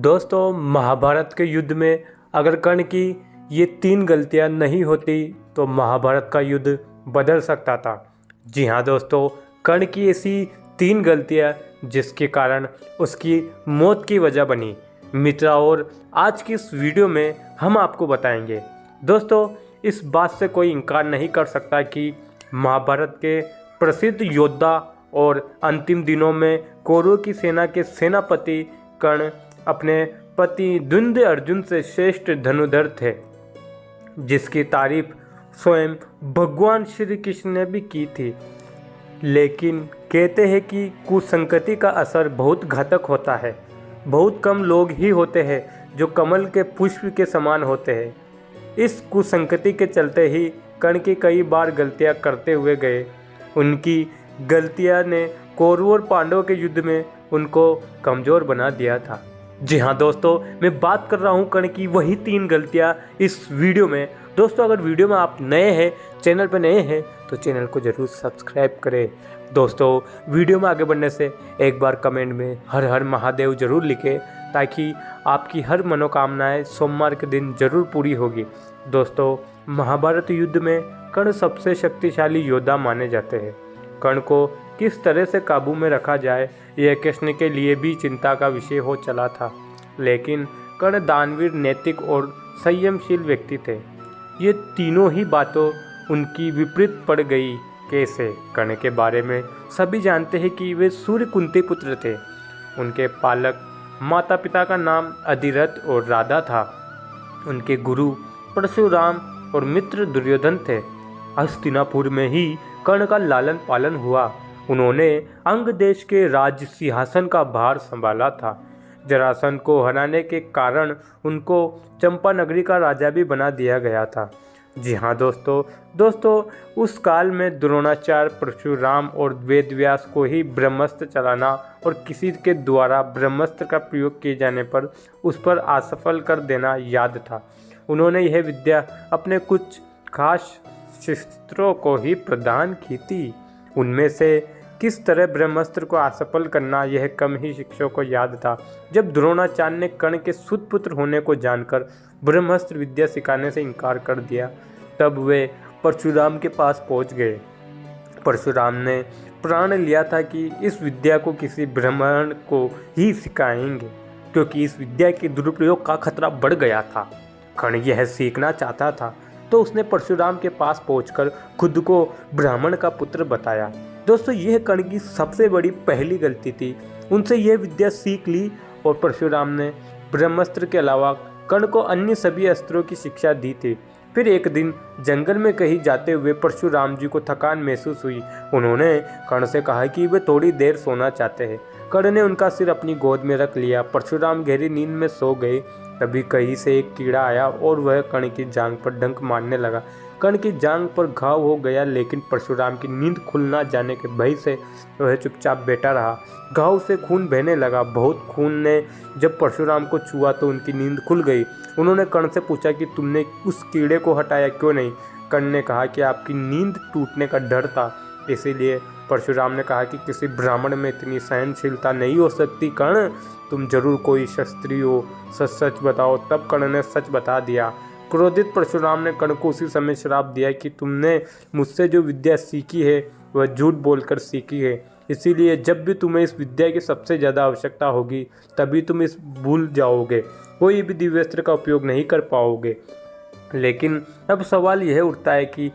दोस्तों, महाभारत के युद्ध में अगर कर्ण की ये 3 गलतियां नहीं होती तो महाभारत का युद्ध बदल सकता था। जी हाँ दोस्तों, कर्ण की ऐसी 3 गलतियां जिसके कारण उसकी मौत की वजह बनी। मित्रा, और आज की इस वीडियो में हम आपको बताएंगे। दोस्तों, इस बात से कोई इनकार नहीं कर सकता कि महाभारत के प्रसिद्ध योद्धा और अंतिम दिनों में कौरवों की सेना के सेनापति कर्ण अपने पति द्वंद्व अर्जुन से श्रेष्ठ धनुर्धर थे, जिसकी तारीफ स्वयं भगवान श्री कृष्ण ने भी की थी। लेकिन कहते हैं कि कुसंगति का असर बहुत घातक होता है। बहुत कम लोग ही होते हैं जो कमल के पुष्प के समान होते हैं। इस कुसंगति के चलते ही कर्ण की कई बार गलतियां करते हुए गए। उनकी गलतियां ने कौरवों और पांडवों के युद्ध में उनको कमज़ोर बना दिया था। जी हाँ दोस्तों, मैं बात कर रहा हूँ कर्ण की वही 3 गलतियाँ इस वीडियो में। दोस्तों, अगर वीडियो में आप नए हैं, चैनल पर नए हैं, तो चैनल को ज़रूर सब्सक्राइब करें। दोस्तों, वीडियो में आगे बढ़ने से एक बार कमेंट में हर हर महादेव ज़रूर लिखें, ताकि आपकी हर मनोकामनाएं सोमवार के दिन ज़रूर पूरी होगी। दोस्तों, महाभारत युद्ध में कर्ण सबसे शक्तिशाली योद्धा माने जाते हैं। कर्ण को किस तरह से काबू में रखा जाए, यह कृष्ण के लिए भी चिंता का विषय हो चला था। लेकिन कर्ण दानवीर, नैतिक और संयमशील व्यक्ति थे। ये तीनों ही बातों उनकी विपरीत पड़ गई। कैसे? कर्ण के बारे में सभी जानते हैं कि वे सूर्य कुंती पुत्र थे। उनके पालक माता पिता का नाम अधिरथ और राधा था। उनके गुरु परशुराम और मित्र दुर्योधन थे। हस्तिनापुर में ही कर्ण का लालन पालन हुआ। उन्होंने अंग देश के राज्य सिंहासन का भार संभाला था। जरासंध को हराने के कारण उनको चंपा नगरी का राजा भी बना दिया गया था। जी हाँ दोस्तों, उस काल में द्रोणाचार्य, परशुराम और वेदव्यास को ही ब्रह्मास्त्र चलाना और किसी के द्वारा ब्रह्मास्त्र का प्रयोग किए जाने पर उस पर असफल कर देना याद था। उन्होंने यह विद्या अपने कुछ खास शिष्यों को ही प्रदान की थी। उनमें से किस तरह ब्रह्मास्त्र को असफल करना, यह कम ही शिष्यों को याद था। जब द्रोणाचार्य ने कर्ण के सुतपुत्र होने को जानकर ब्रह्मास्त्र विद्या सिखाने से इनकार कर दिया, तब वे परशुराम के पास पहुंच गए। परशुराम ने प्रण लिया था कि इस विद्या को किसी ब्राह्मण को ही सिखाएंगे, क्योंकि इस विद्या के दुरुपयोग का खतरा बढ़ गया था। कर्ण यह सीखना चाहता था, तो उसने परशुराम के पास पहुंचकर खुद को ब्राह्मण का पुत्र बताया। दोस्तों, यह कर्ण की सबसे बड़ी पहली गलती थी। उनसे यह विद्या सीख ली और परशुराम ने ब्रह्मास्त्र के अलावा कर्ण को अन्य सभी अस्त्रों की शिक्षा दी थी। फिर एक दिन जंगल में कहीं जाते हुए परशुराम जी को थकान महसूस हुई। उन्होंने कर्ण से कहा कि वे थोड़ी देर सोना चाहते हैं। कर्ण ने उनका सिर अपनी गोद में रख लिया। परशुराम गहरी नींद में सो गए। तभी कहीं से एक कीड़ा आया और वह कर्ण की जांघ पर डंक मारने लगा। कर्ण की जांघ पर घाव हो गया, लेकिन परशुराम की नींद खुल ना जाने के भय से वह चुपचाप बैठा रहा। घाव से खून बहने लगा। बहुत खून ने जब परशुराम को छुआ तो उनकी नींद खुल गई। उन्होंने कर्ण से पूछा कि तुमने उस कीड़े को हटाया क्यों नहीं? कर्ण ने कहा कि आपकी नींद टूटने का डर था, इसीलिए। परशुराम ने कहा कि किसी ब्राह्मण में इतनी सहनशीलता नहीं हो सकती। कर्ण, तुम जरूर कोई क्षत्रिय हो, सच बताओ। तब कर्ण ने सच बता दिया। क्रोधित परशुराम ने कर्ण को उसी समय श्राप दिया कि तुमने मुझसे जो विद्या सीखी है वह झूठ बोलकर सीखी है, इसीलिए जब भी तुम्हें इस विद्या की सबसे ज़्यादा आवश्यकता होगी तभी तुम इस भूल जाओगे, कोई भी दिव्यास्त्र का उपयोग नहीं कर पाओगे। लेकिन अब सवाल यह उठता है कि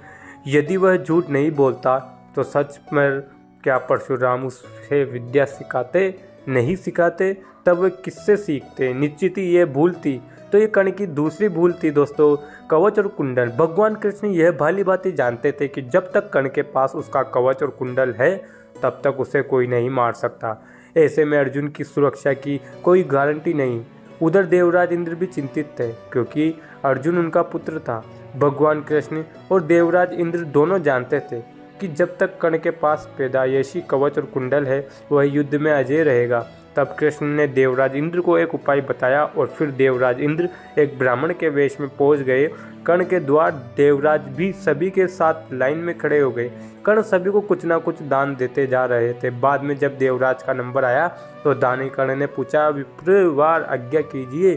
यदि वह झूठ नहीं बोलता तो सच में क्या परशुराम उसे विद्या सिखाते? नहीं सिखाते, तब वे किससे सीखते? निश्चित ही यह भूल थी। तो ये कर्ण की दूसरी भूल थी दोस्तों, कवच और कुंडल। भगवान कृष्ण यह भली भांति जानते थे कि जब तक कर्ण के पास उसका कवच और कुंडल है तब तक उसे कोई नहीं मार सकता। ऐसे में अर्जुन की सुरक्षा की कोई गारंटी नहीं। उधर देवराज इंद्र भी चिंतित थे, क्योंकि अर्जुन उनका पुत्र था। भगवान कृष्ण और देवराज इंद्र दोनों जानते थे कि जब तक कर्ण के पास पैदाइशी कवच और कुंडल है वह युद्ध में अजय रहेगा। तब कृष्ण ने देवराज इंद्र को एक उपाय बताया और फिर देवराज इंद्र एक ब्राह्मण के वेश में पहुंच गए। कर्ण के द्वार देवराज भी सभी के साथ लाइन में खड़े हो गए। कर्ण सभी को कुछ ना कुछ दान देते जा रहे थे। बाद में जब देवराज का नंबर आया तो दानी कर्ण ने पूछा, विप्रवार आज्ञा कीजिए,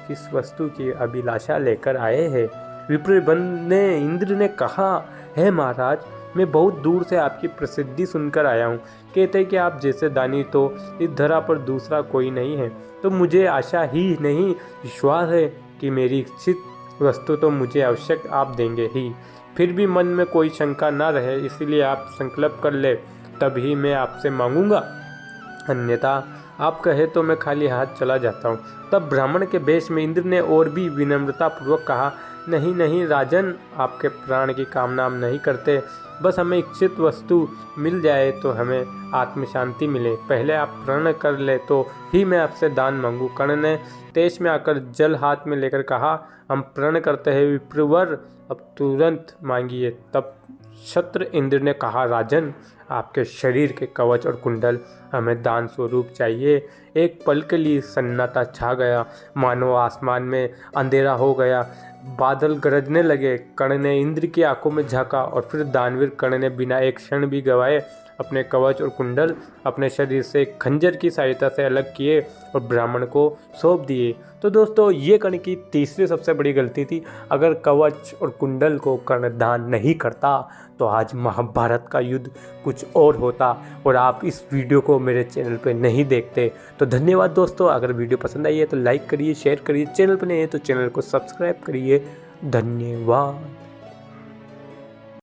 किस वस्तु की अभिलाषा लेकर आए हैं। विप्रबंध ने इंद्र ने कहा, है महाराज, मैं बहुत दूर से आपकी प्रसिद्धि सुनकर आया हूँ। कहते हैं कि आप जैसे दानी तो इस धरा पर दूसरा कोई नहीं है। तो मुझे आशा ही नहीं विश्वास है कि मेरी इच्छित वस्तु तो मुझे आवश्यक आप देंगे ही। फिर भी मन में कोई शंका ना रहे, इसलिए आप संकल्प कर ले, तभी मैं आपसे मांगूंगा, अन्यथा आप कहे तो मैं खाली हाथ चला जाता हूँ। तब ब्राह्मण के वेश में इंद्र ने और भी विनम्रता पूर्वक कहा, नहीं नहीं राजन, आपके प्राण की कामना हम नहीं करते, बस हमें इच्छित वस्तु मिल जाए तो हमें आत्म शांति मिले। पहले आप प्रण कर ले तो ही मैं आपसे दान मांगू। कर्ण ने तेज में आकर जल हाथ में लेकर कहा, हम प्रण करते हैं विप्रवर, अब तुरंत मांगिए। तब क्षत्र इंद्र ने कहा, राजन, आपके शरीर के कवच और कुंडल हमें दान स्वरूप चाहिए। एक पल के लिए सन्नाटा छा गया, मानो आसमान में अंधेरा हो गया, बादल गरजने लगे। कर्ण ने इंद्र की आंखों में झांका और फिर दानवीर कर्ण ने बिना एक क्षण भी गवाए अपने कवच और कुंडल अपने शरीर से खंजर की सहायता से अलग किए और ब्राह्मण को सौंप दिए। तो दोस्तों, ये कर्ण की तीसरी सबसे बड़ी गलती थी। अगर कवच और कुंडल को कर्ण दान नहीं करता तो आज महाभारत का युद्ध कुछ और होता और आप इस वीडियो को मेरे चैनल पे नहीं देखते। तो धन्यवाद दोस्तों। अगर वीडियो पसंद आई है तो लाइक करिए, शेयर करिए, चैनल पर नहीं है तो चैनल को सब्सक्राइब करिए। धन्यवाद।